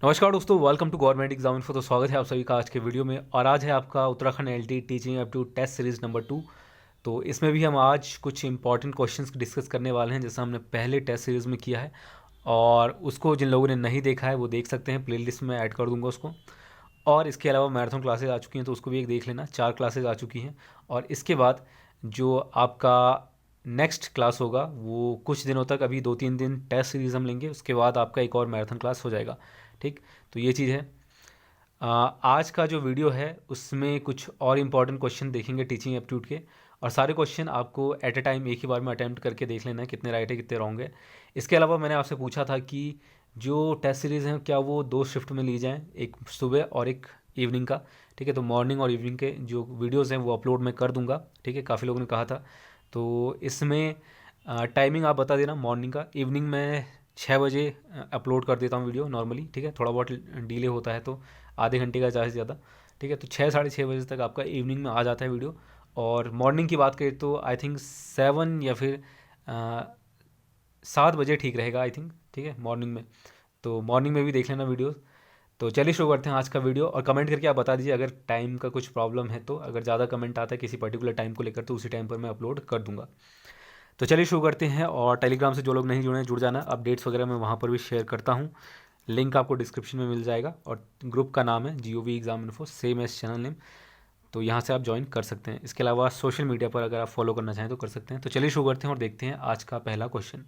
नमस्कार दोस्तों, welcome to government exam info. तो स्वागत है आप सभी का आज के वीडियो में। और आज है आपका Uttarakhand LT teaching aptitude test series number 2। तो इसमें भी हम आज कुछ इंपॉर्टेंट क्वेश्चंस डिस्कस करने वाले हैं, जैसा हमने पहले टेस्ट सीरीज़ में किया है। और उसको जिन लोगों ने नहीं देखा है वो देख सकते हैं, प्लेलिस्ट में ऐड कर दूंगा उसको। और इसके अलावा मैराथन क्लासेज आ चुकी हैं, तो उसको भी एक देख लेना। 4 क्लासेज आ चुकी हैं। और इसके बाद जो आपका नेक्स्ट क्लास होगा वो कुछ दिनों तक, अभी 2-3 दिन टेस्ट सीरीज़ हम लेंगे, उसके बाद आपका एक और मैराथन क्लास हो जाएगा। ठीक, तो ये चीज़ है। आज का जो वीडियो है उसमें कुछ और इम्पॉर्टेंट क्वेश्चन देखेंगे टीचिंग एप्टीट्यूड के। और सारे क्वेश्चन आपको एट ए टाइम एक ही बार में अटैम्प्ट करके देख लेना है, कितने राइट है कितने रॉन्ग है। इसके अलावा मैंने आपसे पूछा था कि जो टेस्ट सीरीज़ हैं क्या वो 2 शिफ्ट में ली जाएं, एक सुबह और एक इवनिंग का। ठीक है, तो मॉर्निंग और इवनिंग के जो वीडियोज़ हैं वो अपलोड मैं कर दूंगा। ठीक है, काफ़ी लोगों ने कहा था। तो इसमें टाइमिंग आप बता देना मॉर्निंग का। इवनिंग में 6 बजे अपलोड कर देता हूँ वीडियो नॉर्मली। ठीक है, थोड़ा बहुत डिले होता है तो आधे घंटे का ज़्यादा से ज़्यादा। ठीक है, तो 6-6:30 बजे तक आपका इवनिंग में आ जाता है वीडियो। और मॉर्निंग की बात करें तो आई थिंक 7 या फिर 7 बजे ठीक रहेगा आई थिंक। ठीक है, मॉर्निंग में। तो मॉर्निंग में भी देख लेना वीडियो। तो चलिए शुरू करते हैं आज का वीडियो। और कमेंट करके आप बता दीजिए अगर टाइम का कुछ प्रॉब्लम है, तो अगर ज़्यादा कमेंट आता है किसी पर्टिकुलर टाइम को लेकर तो उसी टाइम पर मैं अपलोड कर दूंगा। तो चलिए शुरू करते हैं। और टेलीग्राम से जो लोग नहीं जुड़े हैं जुड़ जाना, अपडेट्स वगैरह मैं वहाँ पर भी शेयर करता हूँ। लिंक आपको डिस्क्रिप्शन में मिल जाएगा। और ग्रुप का नाम है GOV exam info, same as channel name. तो यहाँ से आप ज्वाइन कर सकते हैं। इसके अलावा सोशल मीडिया पर अगर आप फॉलो करना चाहें तो कर सकते हैं। तो चलिए शुरू करते हैं और देखते हैं आज का पहला क्वेश्चन।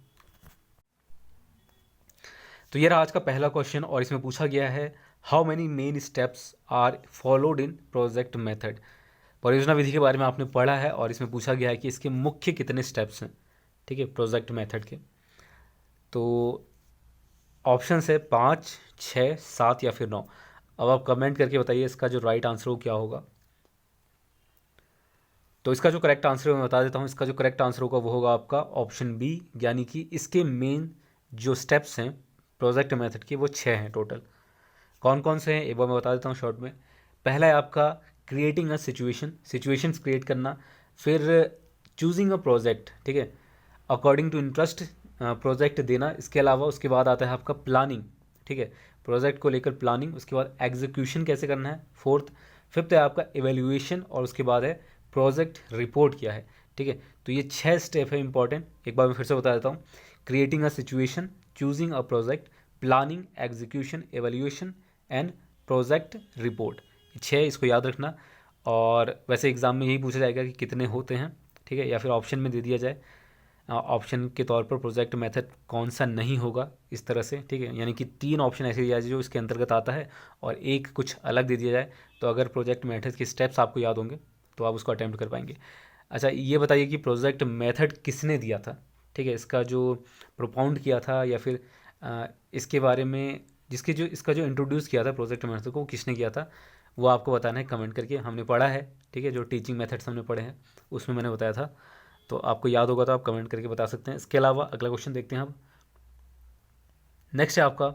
तो ये रहा आज का पहला क्वेश्चन और इसमें पूछा गया है, how many main steps are followed in project method. परियोजना विधि के बारे में आपने पढ़ा है और इसमें पूछा गया है कि इसके मुख्य कितने स्टेप्स हैं। ठीक है, प्रोजेक्ट मेथड के। तो ऑप्शन है 5, 6, 7 या फिर 9। अब आप कमेंट करके बताइए इसका जो राइट आंसर हो क्या होगा। तो इसका जो करेक्ट आंसर है मैं बता देता हूँ। इसका जो करेक्ट आंसर होगा वो होगा आपका ऑप्शन बी, यानी कि इसके मेन जो स्टेप्स हैं प्रोजेक्ट मेथड के वो 6 हैं टोटल। कौन कौन से हैं एक बार मैं बता देता हूँ शॉर्ट में। पहला है आपका creating a situation, situations create करना। फिर चूजिंग अ प्रोजेक्ट, ठीक है, अकॉर्डिंग टू इंटरेस्ट प्रोजेक्ट देना। इसके अलावा उसके बाद आता है आपका प्लानिंग। ठीक है, प्रोजेक्ट को लेकर प्लानिंग। उसके बाद एग्जीक्यूशन कैसे करना है, फोर्थ। फिफ्थ है आपका एवेल्यूएशन और उसके बाद है प्रोजेक्ट रिपोर्ट क्या है। ठीक है, तो ये 6 स्टेप है इंपॉर्टेंट। एक बार मैं फिर से बता देता हूँ। Creating a situation, choosing a project, planning, execution, evaluation and project report. 6, इसको याद रखना। और वैसे एग्ज़ाम में यही पूछा जाएगा कि कितने होते हैं। ठीक है, या फिर ऑप्शन में दे दिया जाए ऑप्शन के तौर पर प्रोजेक्ट मेथड कौन सा नहीं होगा, इस तरह से। ठीक है, यानी कि 3 ऑप्शन ऐसे दिया जाए जो इसके अंतर्गत आता है और एक कुछ अलग दे दिया जाए। तो अगर प्रोजेक्ट मेथड के स्टेप्स आपको याद होंगे तो आप उसको अटैम्प्ट कर पाएंगे। अच्छा, ये बताइए कि प्रोजेक्ट मेथड किसने दिया था। ठीक है, इसका जो प्रोपाउंड किया था या फिर इसके बारे में जिसके जो इसका जो इंट्रोड्यूस किया था प्रोजेक्ट मेथड को, वो किसने किया था वो आपको बताना है कमेंट करके। हमने पढ़ा है, ठीक है, जो टीचिंग मेथड्स हमने पढ़े हैं उसमें मैंने बताया था। तो आपको याद होगा तो आप कमेंट करके बता सकते हैं। इसके अलावा अगला क्वेश्चन देखते हैं अब। नेक्स्ट है आपका,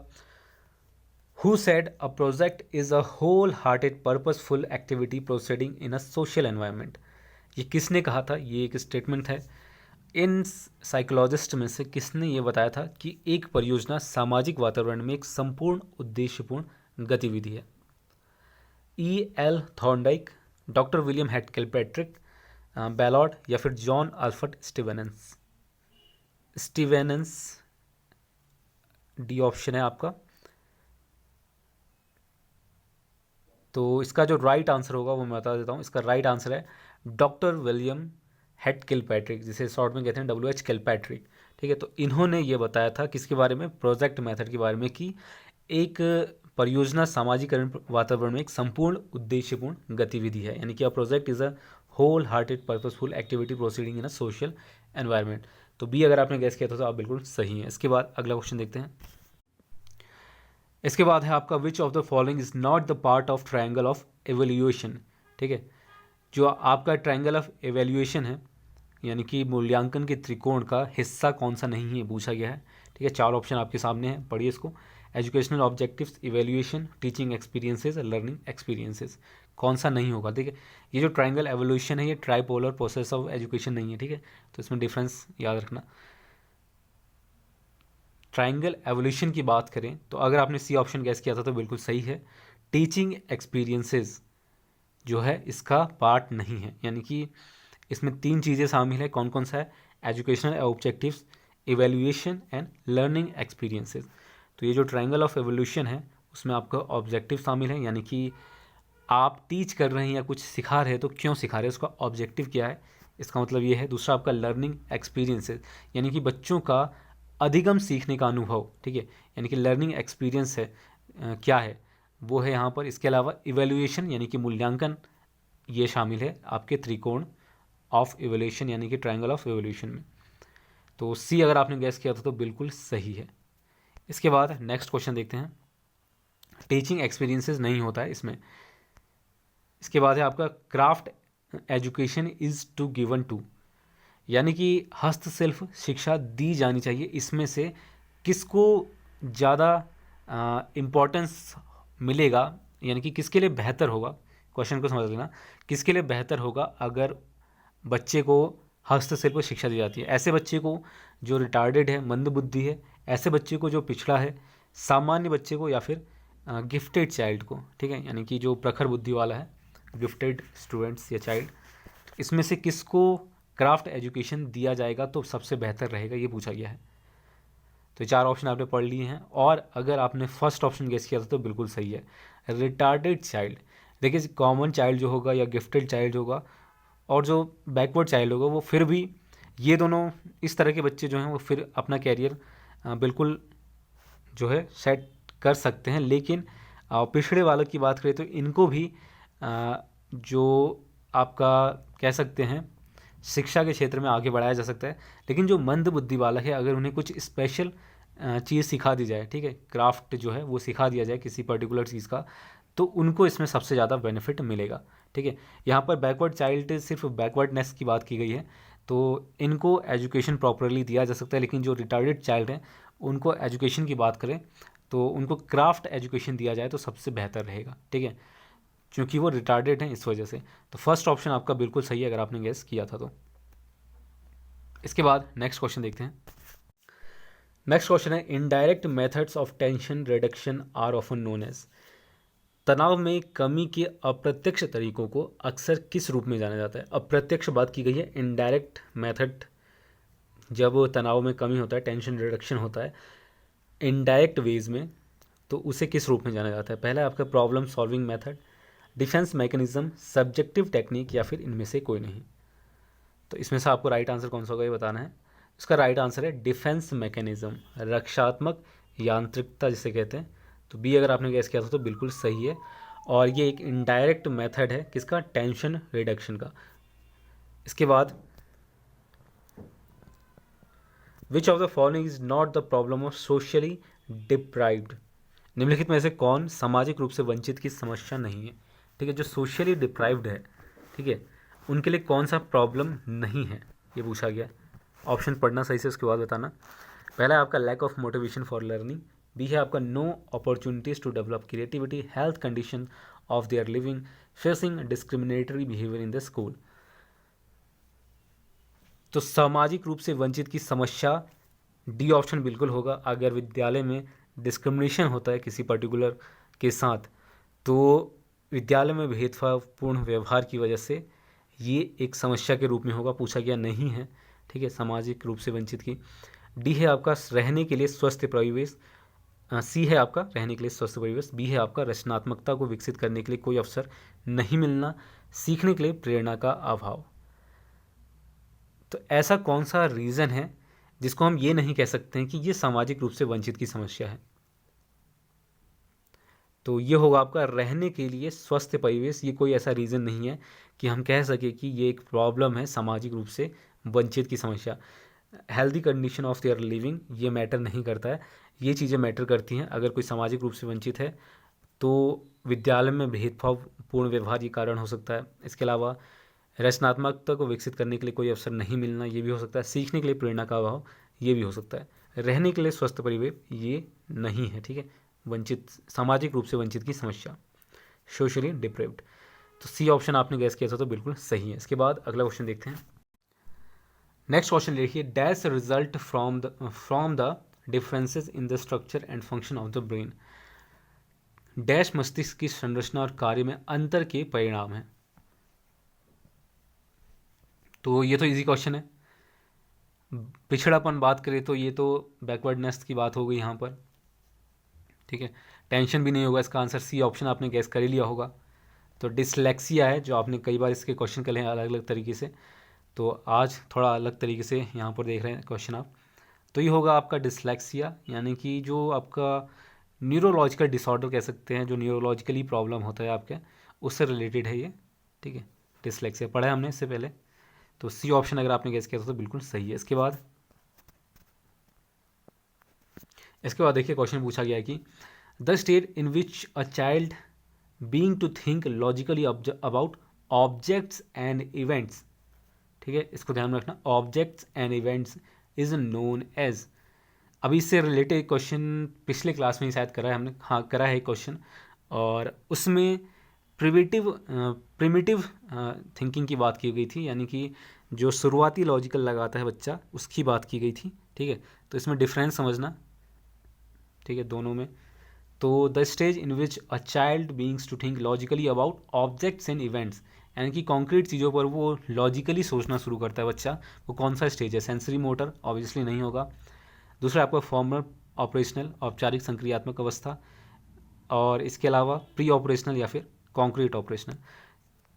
who said a project is a whole hearted purposeful activity proceeding in a social environment. ये किसने कहा था, ये एक स्टेटमेंट है। इन साइकोलॉजिस्ट में से किसने ये बताया था कि एक परियोजना सामाजिक वातावरण में एक संपूर्ण उद्देश्यपूर्ण गतिविधि है। E.L. Thorndike, doctor William Heard Kilpatrick, Ballard या फिर John Alfred Stevens. Stevens D option है आपका। तो इसका जो राइट आंसर होगा वो मैं बता देता हूँ। इसका राइट आंसर है डॉक्टर विलियम हेट किलपैट्रिक, जिसे शॉर्ट में कहते हैं WH किलपैट्रिक। ठीक है, तो इन्होंने ये बताया था किसके बारे में, प्रोजेक्ट मेथड के बारे में, कि एक परियोजना सामाजिकरण वातावरण में एक संपूर्ण उद्देश्यपूर्ण गतिविधि है। यानी कि a project is a whole hearted purposeful activity proceeding in a social environment. तो बी अगर आपने गैस किया था तो आप बिल्कुल सही हैं। इसके बाद अगला क्वेश्चन देखते हैं। इसके बाद है आपका, which of the following is not the part of triangle of evaluation. ठीक है, जो आपका ट्रायंगल ऑफ एवेल्यूएशन है यानी कि मूल्यांकन के त्रिकोण का हिस्सा कौन सा नहीं है पूछा गया है। ठीक है, 4 ऑप्शन आपके सामने हैं, पढ़िए इसको। Educational objectives, evaluation, teaching experiences, learning experiences. कौन सा नहीं होगा। ठीक है, ये जो ट्रायंगल एवोल्यूशन है ये ट्राइपोलर प्रोसेस ऑफ एजुकेशन नहीं है। ठीक है, तो इसमें डिफरेंस याद रखना। ट्रायंगल एवोल्यूशन की बात करें तो अगर आपने सी ऑप्शन गैस किया था तो बिल्कुल सही है। टीचिंग एक्सपीरियंसेस जो है इसका पार्ट नहीं है, यानी कि इसमें 3 चीज़ें शामिल है। कौन कौन सा है? Educational objectives, evaluation and learning experiences. तो ये जो ट्रायंगल ऑफ एवोल्यूशन है उसमें आपका ऑब्जेक्टिव शामिल है, यानी कि आप टीच कर रहे हैं या कुछ सिखा रहे हैं तो क्यों सिखा रहे हैं, उसका ऑब्जेक्टिव क्या है, इसका मतलब ये है। दूसरा आपका लर्निंग एक्सपीरियंसेस, यानी कि बच्चों का अधिगम सीखने का अनुभव, ठीक है, यानी कि लर्निंग एक्सपीरियंस है क्या है वो है यहाँ पर। इसके अलावा इवेल्युएशन यानी कि मूल्यांकन, ये शामिल है आपके त्रिकोण ऑफ इवोल्यूशन यानी कि ट्रायंगल ऑफ इवोल्यूशन में। तो सी अगर आपने गैस किया था तो बिल्कुल सही है। इसके बाद नेक्स्ट क्वेश्चन देखते हैं। टीचिंग एक्सपीरियंसेस नहीं होता है इसमें। इसके बाद है आपका craft education is to given to, यानी कि हस्तशिल्प शिक्षा दी जानी चाहिए। इसमें से किसको ज़्यादा इम्पोर्टेंस मिलेगा, यानी कि किसके लिए बेहतर होगा, क्वेश्चन को समझ लेना, किसके लिए बेहतर होगा अगर बच्चे को हस्तशिल्प शिक्षा दी जाती है। ऐसे बच्चे को जो रिटार्डेड है, मंदबुद्धि है, ऐसे बच्चे को जो पिछड़ा है, सामान्य बच्चे को, या फिर गिफ्टेड चाइल्ड को, ठीक है, यानी कि जो प्रखर बुद्धि वाला है, गिफ्टेड स्टूडेंट्स या चाइल्ड, इसमें से किसको क्राफ्ट एजुकेशन दिया जाएगा तो सबसे बेहतर रहेगा, ये पूछा गया है। तो 4 ऑप्शन आपने पढ़ लिए हैं, और अगर आपने फर्स्ट ऑप्शन गेस किया था तो बिल्कुल सही है, रिटार्डेड चाइल्ड। देखिए कॉमन चाइल्ड जो होगा या गिफ्टेड चाइल्ड होगा और जो बैकवर्ड चाइल्ड होगा वो फिर भी, ये दोनों इस तरह के बच्चे जो हैं वो फिर अपना कैरियर बिल्कुल जो है सेट कर सकते हैं। लेकिन पिछड़े वालों की बात करें तो इनको भी जो आपका कह सकते हैं शिक्षा के क्षेत्र में आगे बढ़ाया जा सकता है। लेकिन जो मंद बुद्धि वाला है, अगर उन्हें कुछ स्पेशल चीज़ सिखा दी जाए, ठीक है, क्राफ्ट जो है वो सिखा दिया जाए किसी पर्टिकुलर चीज़ का, तो उनको इसमें सबसे ज़्यादा बेनिफिट मिलेगा, ठीक है। यहाँ पर बैकवर्ड चाइल्ड सिर्फ बैकवर्डनेस की बात की गई है, तो इनको एजुकेशन प्रॉपरली दिया जा सकता है। लेकिन जो रिटार्डेड चाइल्ड हैं उनको एजुकेशन की बात करें तो उनको क्राफ्ट एजुकेशन दिया जाए तो सबसे बेहतर रहेगा, ठीक है, क्योंकि वो रिटार्डेड हैं इस वजह से। तो फर्स्ट ऑप्शन आपका बिल्कुल सही है अगर आपने गेस किया था तो। इसके बाद नेक्स्ट क्वेश्चन देखते हैं। नेक्स्ट क्वेश्चन है, indirect methods of tension reduction are often known as. तनाव में कमी के अप्रत्यक्ष तरीकों को अक्सर किस रूप में जाना जाता है? अप्रत्यक्ष बात की गई है, इनडायरेक्ट मेथड जब तनाव में कमी होता है, टेंशन रिडक्शन होता है इनडायरेक्ट वेज में, तो उसे किस रूप में जाना जाता है? पहला है आपका problem solving method, defence mechanism, subjective technique, या फिर इनमें से कोई नहीं। तो इसमें से आपको राइट आंसर कौन सा होगा ये बताना है। इसका राइट आंसर है डिफेंस मैकेनिज्म, रक्षात्मक यांत्रिकता जिसे कहते हैं। तो बी अगर आपने गैस किया था तो बिल्कुल सही है, और ये एक इनडायरेक्ट मेथड है किसका? टेंशन रिडक्शन का। इसके बाद which of the following is not the problem of socially deprived. निम्नलिखित में से कौन सामाजिक रूप से वंचित की समस्या नहीं है? ठीक है, जो सोशली डिप्राइव्ड है, ठीक है, उनके लिए कौन सा प्रॉब्लम नहीं है ये पूछा गया। ऑप्शन पढ़ना सही से, उसके बाद बताना। पहला है आपका lack of motivation for learning, B है आपका no opportunities to develop creativity, health condition of their living, facing discriminatory behaviour in the school. तो सामाजिक रूप से वंचित की समस्या डी ऑप्शन बिल्कुल होगा। अगर विद्यालय में डिस्क्रिमिनेशन होता है किसी पर्टिकुलर के साथ, तो विद्यालय में भेदभावपूर्ण व्यवहार की वजह से ये एक समस्या के रूप में होगा, पूछा गया नहीं है, ठीक है, सामाजिक रूप से वंचित की। डी है आपका रहने के लिए स्वस्थ परिवेश, सी है आपका रहने के लिए स्वस्थ परिवेश, बी है आपका रचनात्मकता को विकसित करने के लिए कोई अवसर नहीं मिलना, सीखने के लिए प्रेरणा का अभाव। तो ऐसा कौन सा रीज़न है जिसको हम ये नहीं कह सकते हैं कि ये सामाजिक रूप से वंचित की समस्या है? तो ये होगा आपका रहने के लिए स्वस्थ परिवेश। ये कोई ऐसा रीज़न नहीं है कि हम कह सके कि ये एक प्रॉब्लम है सामाजिक रूप से वंचित की समस्या। Healthy condition of their living ये मैटर नहीं करता है, ये चीज़ें मैटर करती हैं। अगर कोई सामाजिक रूप से वंचित है तो विद्यालय में भेदभावपूर्ण व्यवहार ये कारण हो सकता है। इसके अलावा रचनात्मकता को विकसित करने के लिए कोई अवसर नहीं मिलना, ये भी हो सकता है। सीखने के लिए प्रेरणा का अभाव, ये भी हो सकता है। रहने के लिए स्वस्थ परिवेश ये नहीं है, ठीक है, वंचित सामाजिक रूप से वंचित की समस्या, सोशली डिप्रेव्ड। तो सी ऑप्शन आपने गैस किया था तो बिल्कुल सही है। इसके बाद अगला क्वेश्चन देखते हैं। नेक्स्ट क्वेश्चन देखिए, dash result from the differences in the structure and function of the brain. Dash मस्तिष्क की संरचना और कार्य में अंतर के परिणाम है। तो ये तो इजी क्वेश्चन है। पिछड़ापन बात करें तो ये तो बैकवर्डनेस की बात हो गई यहाँ पर, ठीक है। टेंशन भी नहीं होगा, इसका आंसर सी ऑप्शन आपने गैस कर ही लिया होगा। तो डिसलेक्सिया है, जो आपने कई बार इसके क्वेश्चन कर लिए हैं अलग अलग तरीके से, तो आज थोड़ा अलग तरीके से यहाँ पर देख रहे हैं क्वेश्चन आप। तो ये होगा आपका डिसलेक्सिया, यानी कि जो आपका न्यूरोलॉजिकल डिसऑर्डर कह सकते हैं, जो न्यूरोलॉजिकली प्रॉब्लम होता है आपके, उससे रिलेटेड है ये, ठीक है। डिसलेक्सिया पढ़ा है हमने इससे पहले। तो सी ऑप्शन अगर आपने गैस किया तो बिल्कुल सही है। इसके बाद देखिए क्वेश्चन पूछा गया है कि the state in which a child being to think logically about objects and events, ठीक है, इसको ध्यान में रखना, objects and events is known as. अभी इससे रिलेटेड क्वेश्चन पिछले क्लास में ही शायद करा है हमने, हाँ करा है क्वेश्चन, और उसमें प्रिमिटिव थिंकिंग की बात की गई थी, यानी कि जो शुरुआती लॉजिकल लगाता है बच्चा, उसकी बात की गई थी, ठीक है। तो इसमें डिफरेंस समझना, ठीक है, दोनों में। तो the stage in which a child beings to think logically about objects and events, यानी कि कॉन्क्रीट चीज़ों पर वो लॉजिकली सोचना शुरू करता है बच्चा, वो कौन सा स्टेज है? सेंसरी मोटर ऑब्वियसली नहीं होगा। दूसरा आपका फॉर्मल ऑपरेशनल, औपचारिक संक्रियात्मक अवस्था, और इसके अलावा प्री ऑपरेशनल या फिर कॉन्क्रीट ऑपरेशनल।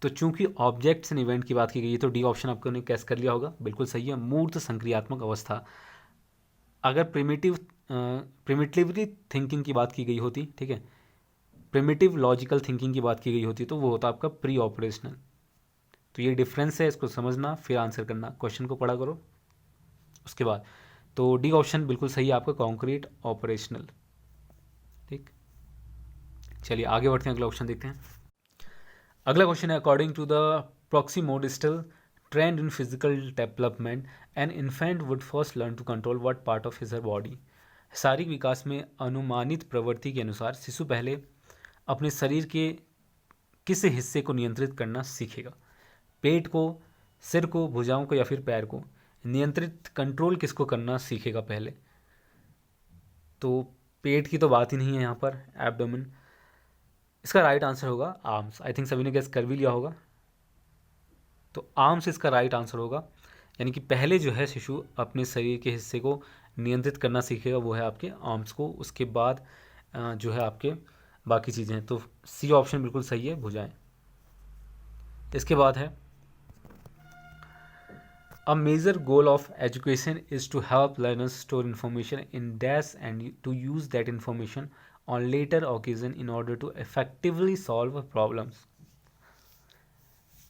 तो चूंकि ऑब्जेक्ट्स एंड इवेंट की बात की गई है तो डी ऑप्शन आपको ने कैस कर लिया होगा, बिल्कुल सही है, मूर्त संक्रियात्मक अवस्था। अगर प्रिमिटिवली थिंकिंग की बात की गई होती, ठीक है, प्रिमिटिव लॉजिकल थिंकिंग की बात की गई होती, तो वो होता आपका प्री ऑपरेशनल। तो ये डिफरेंस है, इसको समझना फिर आंसर करना, क्वेश्चन को पढ़ा करो उसके बाद। तो डी ऑप्शन बिल्कुल सही है आपका, कॉन्क्रीट ऑपरेशनल, ठीक। चलिए आगे बढ़ते हैं, अगला ऑप्शन देखते हैं। अगला क्वेश्चन है, according to the proximodistal trend in physical development an infant would first learn to control what part of his body. शारीरिक विकास में अनुमानित प्रवृत्ति के अनुसार शिशु पहले अपने शरीर के किस हिस्से को नियंत्रित करना सीखेगा? पेट को, सिर को, भुजाओं को या फिर पैर को? नियंत्रित कंट्रोल किसको करना सीखेगा पहले? तो पेट की तो बात ही नहीं है यहाँ पर, एब्डोमेन। इसका राइट आंसर होगा आर्म्स। आई थिंक सभी ने गेस कर भी लिया होगा, तो आर्म्स इसका राइट आंसर होगा। यानी कि पहले जो है शिशु अपने शरीर के हिस्से को नियंत्रित करना सीखेगा, वो है आपके आर्म्स को, उसके बाद जो है आपके बाकी चीज़ें हैं। तो सी ऑप्शन बिल्कुल सही है, भुजाएं। इसके बाद है, a major goal of education is to help learners store information in dash and to use that information on later occasion in order to effectively solve problems.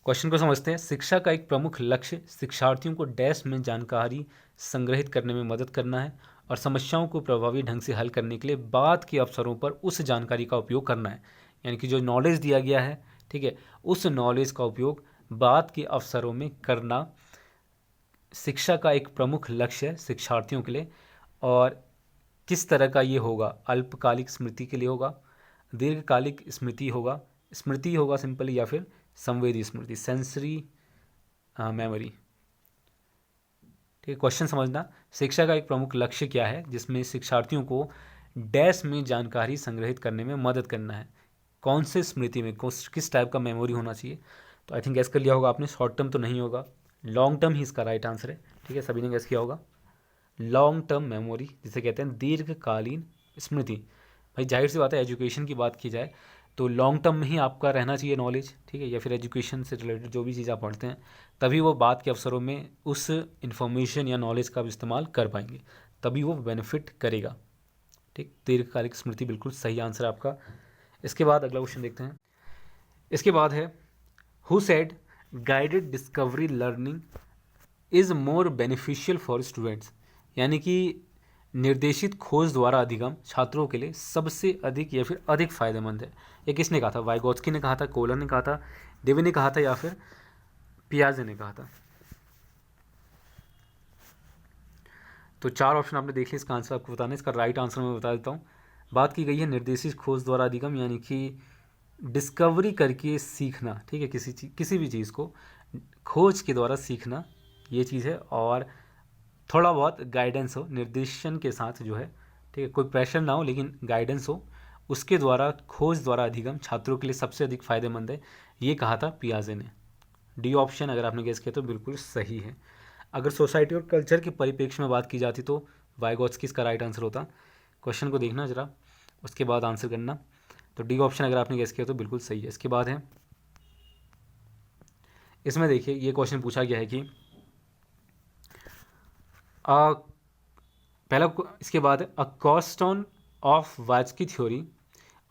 Question को समझते हैं। शिक्षा का एक प्रमुख लक्ष्य शिक्षार्थियों को डैश में जानकारी संग्रहित करने में मदद करना है और समस्याओं को प्रभावी ढंग से हल करने के लिए बाद के अवसरों पर उस जानकारी का उपयोग करना है। यानी कि जो नॉलेज दिया गया है, ठीक है, उस नॉलेज का उपयोग बाद के अवसरों में करना शिक्षा का एक प्रमुख लक्ष्य है शिक्षार्थियों के लिए। और किस तरह का ये होगा? अल्पकालिक स्मृति के लिए होगा, दीर्घकालिक स्मृति होगा सिंपली, या फिर संवेदी स्मृति, सेंसरी मेमोरी। ठीक है, क्वेश्चन समझना। शिक्षा का एक प्रमुख लक्ष्य क्या है जिसमें शिक्षार्थियों को डैश में जानकारी संग्रहित करने में मदद करना है? कौन से स्मृति में किस टाइप का मेमोरी होना चाहिए? तो आई थिंक गैस कर लिया होगा आपने, शॉर्ट टर्म तो नहीं होगा, लॉन्ग टर्म ही इसका राइट आंसर है, ठीक है, सभी ने गैस किया होगा। लॉन्ग टर्म मेमोरी जिसे कहते हैं दीर्घकालीन स्मृति। भाई जाहिर सी बात है, एजुकेशन की बात की जाए तो लॉन्ग टर्म में ही आपका रहना चाहिए नॉलेज, ठीक है, या फिर एजुकेशन से रिलेटेड जो भी चीज़ आप पढ़ते हैं, तभी वो बाद के अवसरों में उस इन्फॉर्मेशन या नॉलेज का इस्तेमाल कर पाएंगे, तभी वो बेनिफिट करेगा, ठीक। दीर्घकालिक स्मृति बिल्कुल सही आंसर है आपका। इसके बाद अगला क्वेश्चन देखते हैं। इसके बाद है, who said guided discovery learning is more beneficial for students, यानी कि निर्देशित खोज द्वारा अधिगम छात्रों के लिए सबसे अधिक या फिर अधिक फायदेमंद है। ये किसने कहा था? वाइगोत्स्की ने कहा था, कोहलर ने कहा था, डेवी ने कहा था, या फिर पियाजे ने कहा था? तो चार ऑप्शन आपने देख लिया, इसका आंसर आपको बताना है। इसका राइट आंसर मैं बता देता हूँ। बात की गई है निर्देशित खोज द्वारा अधिगम, यानी कि डिस्कवरी करके सीखना, ठीक है, किसी भी चीज़ को खोज के द्वारा सीखना, ये चीज़ है। और थोड़ा बहुत गाइडेंस हो, निर्देशन के साथ जो है, ठीक है, कोई प्रेशर ना हो लेकिन गाइडेंस हो, उसके द्वारा खोज द्वारा अधिगम छात्रों के लिए सबसे अधिक फायदेमंद है, ये कहा था पियाजे ने। डी ऑप्शन अगर आपने गेस किया तो बिल्कुल सही है। अगर सोसाइटी और कल्चर के परिप्रेक्ष्य में बात की जाती तो वाइगोत्स्की इसका राइट आंसर होता। क्वेश्चन को देखना जरा, उसके बाद आंसर करना। तो डी ऑप्शन अगर आपने गेस किया तो बिल्कुल सही है। इसके बाद है, इसमें देखिए ये क्वेश्चन पूछा गया है कि इसके बाद a cornerstone of Vygotsky theory,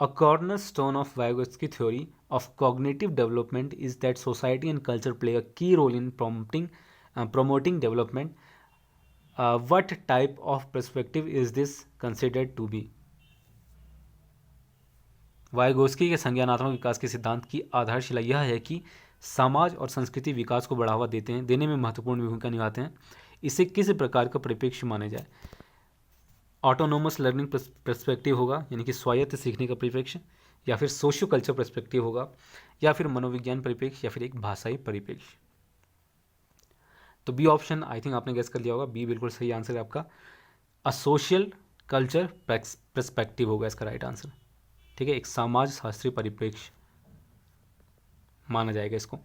a cornerstone of Vygotsky theory of cognitive development is that society and culture play a key role in promoting development. What type of perspective is this considered to be? Vygotsky के संज्ञानात्मक विकास के सिद्धांत की आधारशिला यह है कि समाज और संस्कृति विकास को बढ़ावा देने में महत्वपूर्ण भूमिका निभाते हैं। इसे किस प्रकार का परिप्रेक्ष्य माने जाए? ऑटोनोमस लर्निंग पर्सपेक्टिव होगा, यानी कि स्वायत्त सीखने का परिप्रेक्ष्य, या फिर सोशियो कल्चर पर्सपेक्टिव होगा, या फिर मनोविज्ञान परिप्रेक्ष्य, या फिर एक भाषाई परिप्रेक्ष्य। तो बी ऑप्शन आई थिंक आपने गेस कर लिया होगा, बी बिल्कुल सही आंसर है आपका। अ सोशल कल्चर पर्सपेक्टिव होगा इसका राइट आंसर, ठीक है, एक समाज शास्त्रीय परिप्रेक्ष्य माना जाएगा इसको।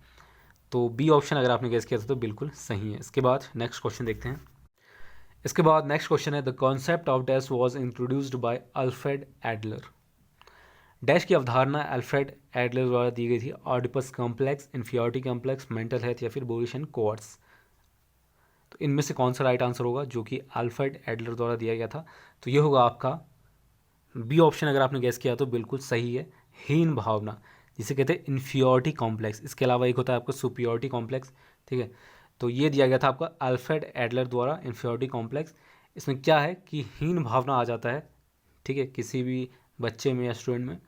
तो बी ऑप्शन अगर आपने गेस किया था तो बिल्कुल सही है। इसके बाद नेक्स्ट क्वेश्चन देखते हैं। इसके बाद नेक्स्ट क्वेश्चन है, the concept of dash was introduced by Alfred Adler. Dash की अवधारणा अल्फ्रेड एडलर द्वारा दी गई थी। Oedipus complex, inferiority complex, mental health, या फिर बोरिशन कोर्ट्स। तो इनमें से कौन सा राइट आंसर होगा जो कि अल्फ्रेड एडलर द्वारा दिया गया था? तो ये होगा आपका बी ऑप्शन अगर आपने गेस किया तो बिल्कुल सही है, हीन भावना, जिसे कहते हैं इन्फीरियरिटी कॉम्प्लेक्स। इसके अलावा एक होता है आपका सुपीरियरिटी कॉम्प्लेक्स, ठीक है। तो ये दिया गया था आपका अल्फ्रेड एडलर द्वारा, इन्फीरियरिटी कॉम्प्लेक्स। इसमें क्या है कि हीन भावना आ जाता है, ठीक है, किसी भी बच्चे में या स्टूडेंट में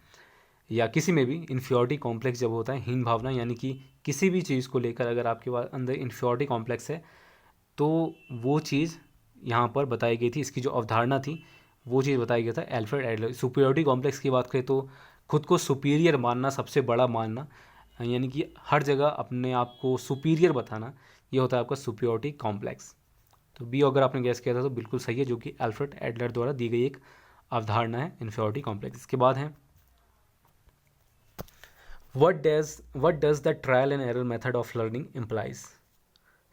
या किसी में भी इन्फीरियरिटी कॉम्प्लेक्स जब होता है, हीन भावना, यानी कि किसी भी चीज़ को लेकर अगर आपके पास अंदर इन्फीरियरिटी कॉम्प्लेक्स है तो वो चीज़ यहाँ पर बताई गई थी। इसकी जो अवधारणा थी वो चीज़ बताया गया था अल्फ्रेड एडलर। सुपीरियरिटी कॉम्प्लेक्स की बात करें तो खुद को सुपीरियर मानना, सबसे बड़ा मानना, यानी कि हर जगह अपने आप को सुपीरियर बताना, ये होता है आपका सुपीरियरिटी कॉम्प्लेक्स। तो बी अगर आपने गैस किया था तो बिल्कुल सही है, जो कि अल्फ्रेड एडलर द्वारा दी गई एक अवधारणा है इन्फीरियरिटी कॉम्प्लेक्स। इसके बाद है, what does the trial and error method of learning implies?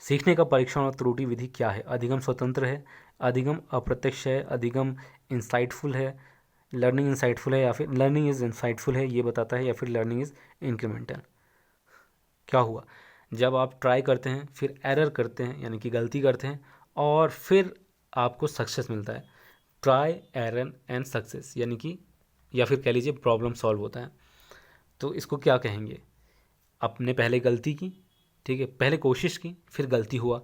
सीखने का परीक्षण और त्रुटि विधि क्या है? अधिगम स्वतंत्र है, अधिगम अप्रत्यक्ष है, अधिगम इंसाइटफुल है, लर्निंग इंसाइटफुल है, या फिर लर्निंग इज इंसाइटफुल है ये बताता है, या फिर लर्निंग इज इंक्रीमेंटल। क्या हुआ जब आप ट्राई करते हैं, फिर एरर करते हैं, यानी कि गलती करते हैं, और फिर आपको सक्सेस मिलता है। ट्राई एरर एंड सक्सेस, यानी कि या फिर कह लीजिए प्रॉब्लम सॉल्व होता है। तो इसको क्या कहेंगे? आपने पहले गलती की, ठीक है, पहले कोशिश की, फिर गलती हुआ,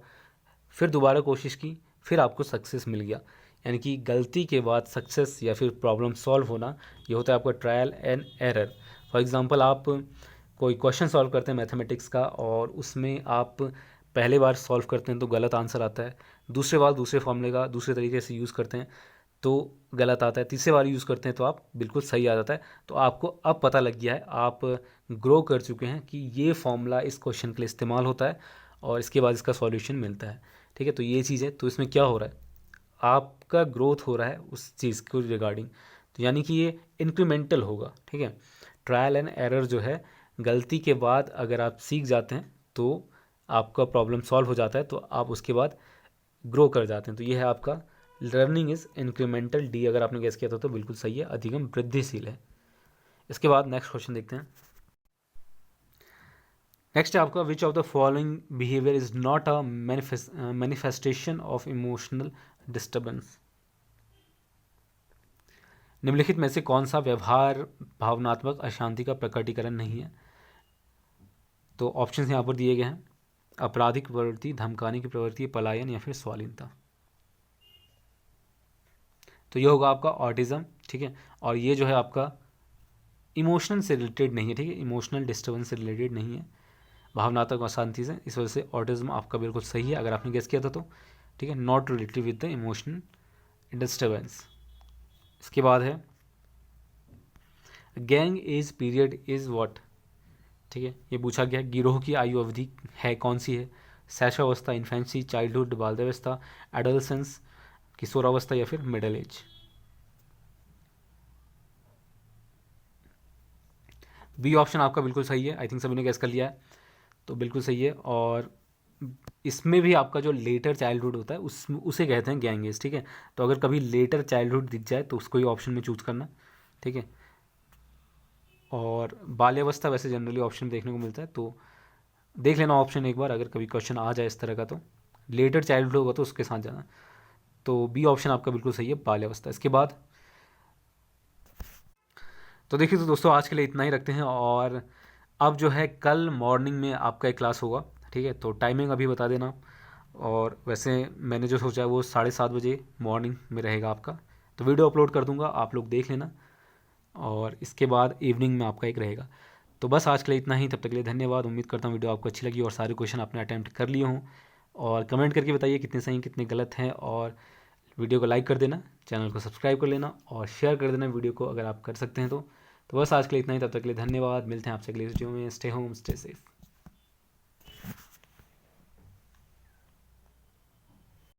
फिर दोबारा कोशिश की, फिर आपको सक्सेस मिल गया, यानी कि गलती के बाद सक्सेस या फिर प्रॉब्लम सॉल्व होना, ये होता है आपका trial and error. For example आप कोई क्वेश्चन सॉल्व करते हैं मैथमेटिक्स का, और उसमें आप पहले बार सॉल्व करते हैं तो गलत आंसर आता है, दूसरे बार दूसरे फॉर्मूले का दूसरे तरीके से यूज़ करते हैं तो गलत आता है, तीसरे बार यूज़ करते हैं तो आप बिल्कुल सही आ जाता है। तो आपको अब पता लग गया है, आप ग्रो कर चुके हैं कि ये फॉर्मूला इस क्वेश्चन के लिए इस्तेमाल होता है और इसके बाद इसका सॉल्यूशन मिलता है, ठीक है। तो ये चीज़ है, तो इसमें क्या हो रहा है, आपका ग्रोथ हो रहा है उस चीज़ को रिगार्डिंग, तो यानी कि ये इंक्रीमेंटल होगा, ठीक है। ट्रायल एंड एरर जो है, गलती के बाद अगर आप सीख जाते हैं तो आपका प्रॉब्लम सॉल्व हो जाता है, तो आप उसके बाद ग्रो कर जाते हैं। तो ये है आपका लर्निंग इज इंक्रीमेंटल। डी अगर आपने गेस किया था तो बिल्कुल सही है, अधिगम वृद्धिशील है। इसके बाद नेक्स्ट क्वेश्चन देखते हैं। नेक्स्ट है आपका, which of the following behaviour is not a manifestation of emotional disturbance? निम्नलिखित में से कौन सा व्यवहार भावनात्मक अशांति का प्रकटीकरण नहीं है? तो ऑप्शंस यहाँ पर दिए गए हैं, आपराधिक प्रवृत्ति, धमकाने की प्रवृत्ति, पलायन, या फिर स्वालीनता। तो ये होगा आपका ऑटिज्म, ठीक है। और ये जो है आपका इमोशनल से रिलेटेड नहीं है, ठीक है, इमोशनल डिस्टर्बेंस से रिलेटेड नहीं है, भावनात्मक अशांति से। इस वजह से ऑटिज्म आपका बिल्कुल सही है अगर आपने गेस किया था तो, ठीक है, not related with the emotional disturbance. इसके बाद है, gang as period is what? ठीक है, ये पूछा गया गिरोह की आयु अवधि है कौन सी है? शैशवावस्था, इन्फेंसी, चाइल्डहुड, बाल्यावस्था, एडोलेसेंस, किशोरावस्था या फिर मिडिल एज। बी ऑप्शन आपका बिल्कुल सही है। आई थिंक सभी ने गैस कर लिया है, तो बिल्कुल सही है। और इसमें भी आपका जो लेटर चाइल्डहुड होता है उसे कहते हैं गैंग एज, ठीक है। तो अगर कभी लेटर चाइल्डहुड दिख जाए तो उसको ही ऑप्शन में चूज करना, ठीक है। और बाल्यावस्था वैसे जनरली ऑप्शन में देखने को मिलता है, तो देख लेना ऑप्शन एक बार, अगर कभी क्वेश्चन आ जाए इस तरह का तो लेटर चाइल्डहुड होगा तो उसके साथ जाना। तो बी ऑप्शन आपका बिल्कुल सही है, बाल्यावस्था। इसके बाद तो देखिए, तो दोस्तों आज के लिए इतना ही रखते हैं। और अब जो है कल मॉर्निंग में आपका एक क्लास होगा, ठीक है। तो टाइमिंग अभी बता देना। और वैसे मैंने जो सोचा है वो 7:30 बजे मॉर्निंग में रहेगा आपका। तो वीडियो अपलोड कर दूंगा, आप लोग देख लेना। और इसके बाद इवनिंग में आपका एक रहेगा। तो बस आज के लिए इतना ही, तब तक के लिए धन्यवाद। उम्मीद करता हूँ वीडियो आपको अच्छी लगी और सारे क्वेश्चन आपने अटैम्प्ट कर लिए हों। और कमेंट करके बताइए कितने सही कितने गलत हैं। और वीडियो को लाइक कर देना, चैनल को सब्सक्राइब कर लेना और शेयर कर देना वीडियो को, अगर आप कर सकते हैं तो। बस आज के लिए इतना ही, तब तक के लिए धन्यवाद। मिलते हैं आपसे अगले वीडियो में। Stay home, stay safe.